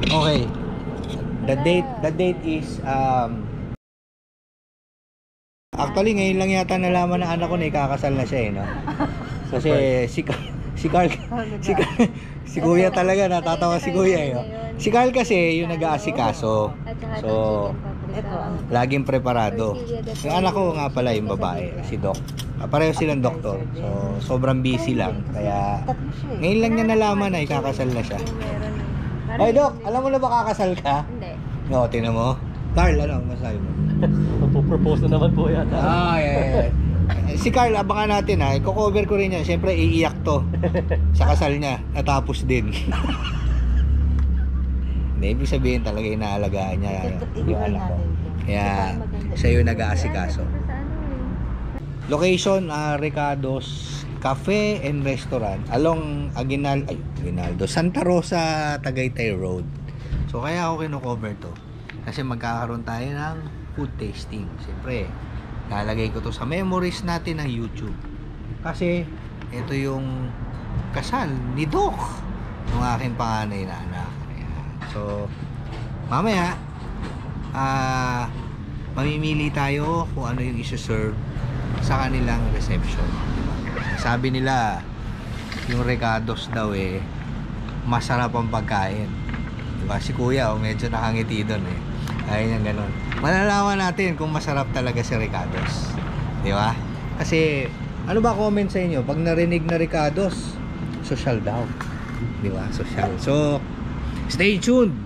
Okay. The date is actually ngayon lang yata nalaman na anak ko na ikakasal na siya eh, no? Kasi si Carl si Kuya talaga natatawa si Kuya eh. No? Si Carl kasi yung nag-aasikaso. So laging preparado. Yung anak ko nga pala yung babae, si Doc. Pareho silang doktor. So sobrang busy lang. Kaya ngayon lang niya nalaman na ikakasal na siya. Ay Doc, alam mo na ba kakasal ka? Hindi. No, tinan mo. Carl, ano masabi mo? Magpo-propose na naman po yata. Yeah. Si Carl, abangan natin ha. I-cover ko rin yan. Siyempre, iiyak to sa kasal niya. Natapos din. Hindi, ibig sabihin talaga inaalagaan niya yung anak ko. Kaya, siya yung nag-aasikaso. Location, Ricardo's Cafe and Restaurant along Aguinaldo, Santa Rosa, Tagaytay Road. So, kaya ako kino-cover to. Kasi magkakaroon tayo ng food tasting. Siyempre, lalagay ko to sa memories natin ng YouTube. Kasi, ito yung kasal ni Doc ng aking panganay na anak. So, mamaya, mamimili tayo kung ano yung isi-serve sa kanilang reception. Sabi nila, yung Ricardo's daw eh, masarap ang pagkain. Diba? Si Kuya, medyo nakangiti doon eh. Ayun yung ganun. Malalaman natin kung masarap talaga si Ricardo's. Diba? Kasi, ano ba comment sa inyo? Pag narinig na Ricardo's, social daw. Diba? Social. So, stay tuned!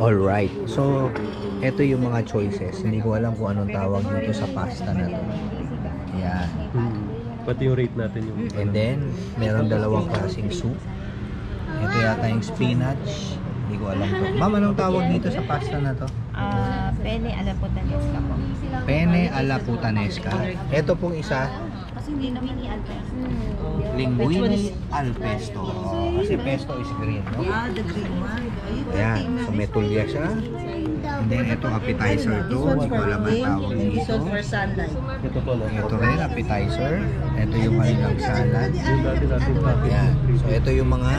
Alright. So, eto yung mga choices. Hindi ko alam kung anong tawag dito sa pasta na to. Yan. Pati yung rate natin yung... And then, meron dalawang klaseng soup. Ito yata yung spinach. Hindi ko alam to. Ma'am, anong tawag dito sa pasta na to? Penne alla puttanesca po. Penne alla puttanesca. Ito pong isa, linguine al pesto. Kasi pesto is green, no? The green one. Ayan. So, may tulya siya. And then, ito appetizer to. Hindi ko alam ang tawag dito. For sunlight. Ito po na. Ito rin, appetizer. Ito yung kanilang salad. Yung dati natin topic. Ayan. So, ito yung mga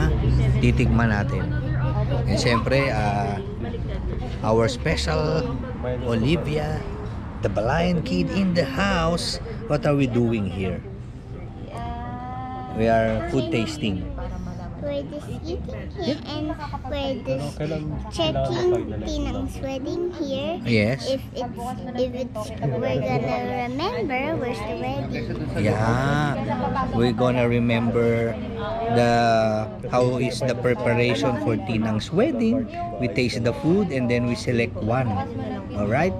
titikman natin. And syempre, our special Olivia, the blind kid in the house. What are we doing here? We are food tasting. We're just eating here and we're just checking Tinang's wedding here. Yes. If we're gonna remember where's the wedding. Yeah. We're gonna remember how is the preparation for Tinang's wedding. We taste the food and then we select one. All right?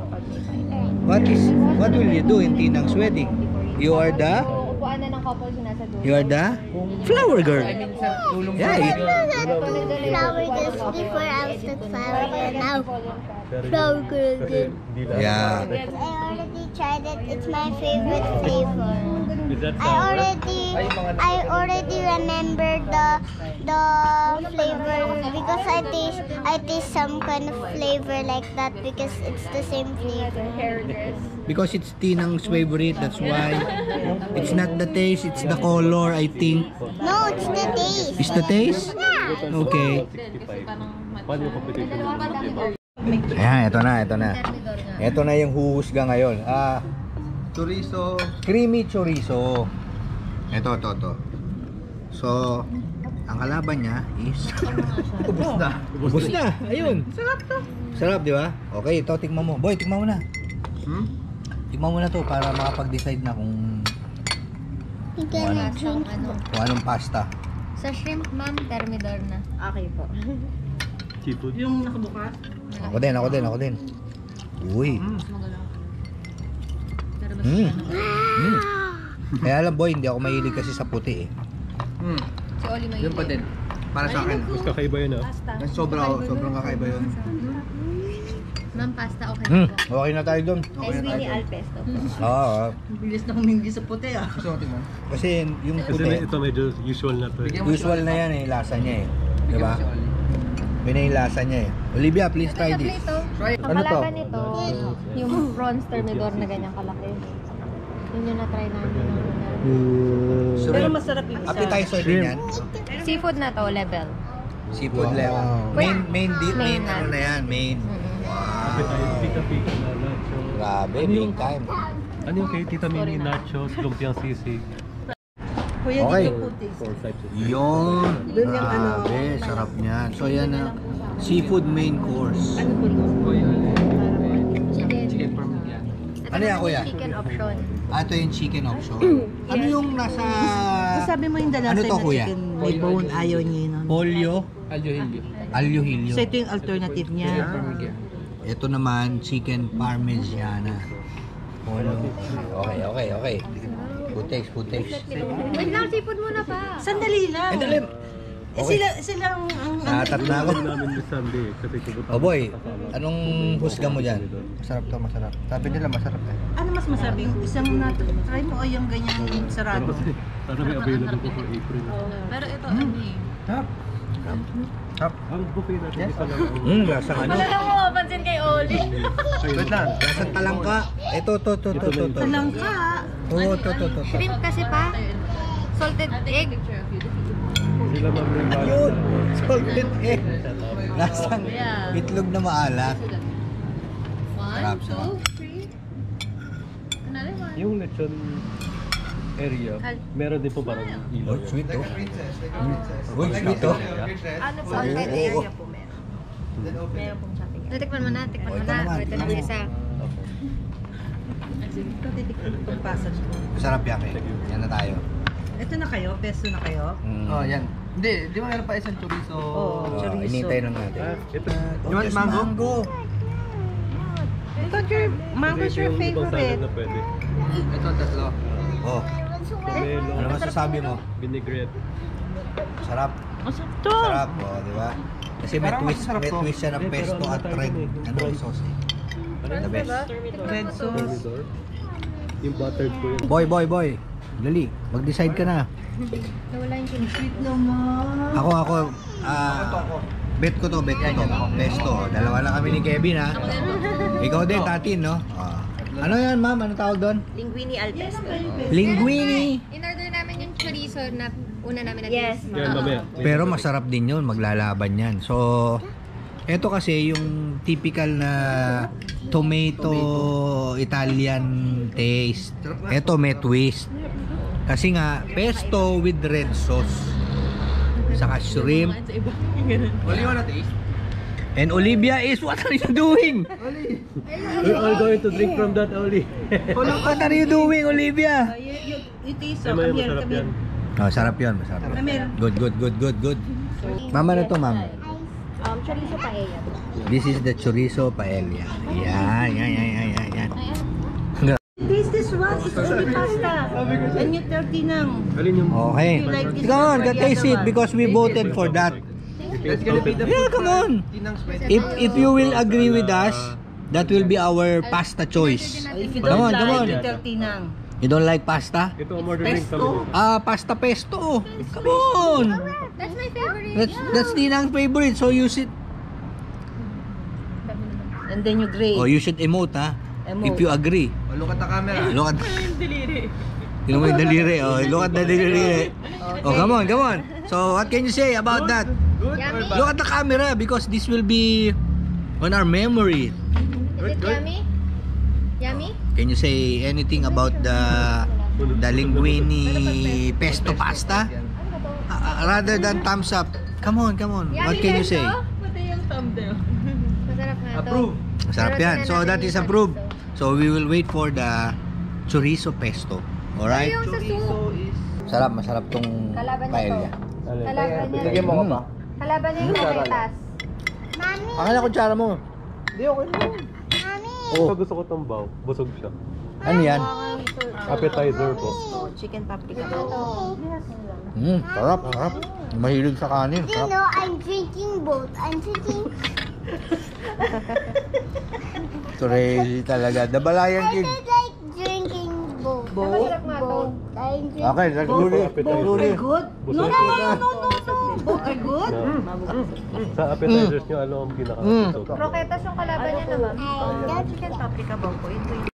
What will you do in Tinang's wedding? You are the flower girl. Yeah. Flower girls before I was the flower girl. Now flower girl. Yeah. I already tried it. It's my favorite flavor. I already remember the flavor because I taste some kind of flavor like that because it's the same flavor. Because it's Tinang's favorite, that's why. It's not the taste, it's the color, I think. No, it's the taste. It's the taste? Yeah. Okay. Paano yung competition ng Ayan, ito na. Ito na yung huhusga ngayon. Chorizo, creamy chorizo. Ito. So, ang kalaban niya is ubos na. Ayun. Sarap to. Sarap, di ba? Okay, ito tikman mo. Boy, tikman mo na. Tikman mo na to para makapag-decide na kung You gonna drink. anong pasta. Sa shrimp, ma'am, thermidor na. Okay po. seafood? Yung nakabukas? Ako din. Uy. Kaya alam boy, hindi ako mahilig kasi sa puti eh. Si Oli may Yun pa din. Para sa akin. Mas kakaiba yun ah. Sobrang kakaiba yun. Ma'am, pasta okay po. Okay na tayo doon. Okay na tayo. Al pesto po. Oo. Bilis na humindi sa puti ah. Gusto mo tingnan? Kasi yung Kasi puti, ito medyo usual na to. usual na yan eh, lasa niya eh. Diba? Yun na yung lasa niya eh. Olivia, please try this. Ang Ano to? kalaban nito, yung prawns thermidor na ganyang kalaki. Yun yung na-try namin. Pero masarap yung isa. Appetizer din yan. Seafood na to, level. Seafood Wow. level. Main Main ano na yan, main. Wow. Appetizer, Tita Pika na nachos. Grabe, Ano big yung- time. Ano yung kay Tita Mimi nachos, lumpiang sisig? Kuya, Okay. dito putis. 4 types of Yun. Doon yung ano, Grabe, sarap niyan. So yan na, seafood main course. Ano po ito? Chicken. Ano yan, kuya? Chicken option. Ito yung chicken option. Ano yung nasa... Sabi mo yung Ano dalasay to, na kuya? chicken may bone, ayaw niya yun. Pollo? Alyo hilyo. So ito yung alternative niya. Ito naman, chicken parmigiana. Pollo. Okay. Good taste. Wait lang, seafood muna pa. Sandali lang. Ay, dali. Okay. Silang ang Natat na ako. Ano namin this Sunday kasi tubot. Oh boy, anong husga mo dyan? Masarap to, masarap. Sabi nila masarap eh. ano mas masabi? Isang try mo o yung ganyang sarado? Sana may available po for April. Pero ito ano eh. Sarap. Sarap. Ang buffet natin isa lang ang... Lasang ano? mo, pansin kay Oli. Wait lang, lasang talangka. Ito, to. Talangka. Oo, to. Shrimp kasi pa. Salted egg. Sila ma'am Ayun! Salted egg. Lasang itlog na maalat. Sarap, sarap. Yung lechon area, meron din po parang ilaw. Oh, sweet to. Uy, sweet to. Ano po? Salted egg. Meron pong shopping. Tikman mo na. Oh, ito naman. Ito na isa. Ito titikman itong passage mo. Masarap yan eh. Yan na tayo. Ito na kayo? Pesto na kayo? Oh, yan. Hindi, di ba meron pa isang chorizo? Oo. Oh, Chorizo. inintay lang natin. Ito. You want mango? I thought your mango's your Ito yung ibang salad favorite. na pwede. Ito, tatlo. Oh, Pomelo, ano masasabi mo? vinaigrette. Sarap. Masarap to! Sarap, oh, di ba? Kasi may Parang twist, masarap may to. twist siya ng Eh, pero pesto ano at tayo red. eh, Ano prawns. sauce eh. The best. Red sauce. Thermidor. Yung buttered po yun. Boy. Dali, mag-decide ka na. Nawala yung chicken. Sweet naman. Ako, bet ko to. Pesto. Dalawa lang kami ni Kevin ha. Ikaw din, Tatin, no? Ano yan, ma'am? Ano tawag doon? Linguine al pesto. Linguine. In-order namin yung chorizo na una namin na Yes. Yan, mamaya. Pero masarap din yun, maglalaban yan. So, eto kasi yung typical na tomato Italian taste. Eto may twist. Kasi nga, pesto with red sauce. Saka shrimp. What do you wanna taste? And Olivia is, what are you doing? We're all going to drink from that only. What are you doing, Olivia? You taste Ay, so. may Come here, masarap come yan. here. Oh, sarap yun, masarap. Come here. Good. Mama na to, ma'am. Chorizo paella. This is the chorizo paella. Yan. Taste this one. It's only pasta. And you 30 nang. Alin yung... Okay. You like this Come on, one or the taste other it one? because we voted for that. That's gonna be the Yeah, come on. Tinang spicy. If you will agree with us, that will be our pasta choice. If you Come don't on. like, 30 nang. You don't like pasta? Ito ang order drink kami. Pasta pesto. Come on. That's my favorite. That's Ninang's favorite. So you should And then you grate. you should emote ha. If you agree. Oh, look at the camera. Look at Tingnan mo yung daliri. Oh, look at the daliri. Oh, come on. So, what can you say about that? Yummy? Look at the camera because this will be on our memory. Is it yummy? Yummy? Can you say anything about the linguine pesto pasta? Rather than thumbs up. Come on. What can you say? Masarap nga to. Approve. Masarap yan. So, that is approved. So, we will wait for the chorizo pesto. Alright? Yung sa soup. Masarap tong Kalaban niya paella. to. Kalaban niya. Lagyan mo ko pa. Kalaban niya yung karetas. Mommy, Akala ko tsara mo. Hindi, okay lang. mommy. Oh, Ito gusto ko tong baw. Busog siya. ano yan? Appetizer po. Chicken paprika. Sarap. Mahilig sa kanin. You know, I'm drinking both. I'm drinking. Crazy talaga. Dabalayan I kid. don't like drinking both. Masarap nga to. I'm drinking. Okay, let's do it. Appetizer. Good? No. Both are good? Sa appetizers nyo, ano ang pinaka-busog? Croquetas yung kalaban niya naman. I don't Chicken paprika bowl po. Ito yung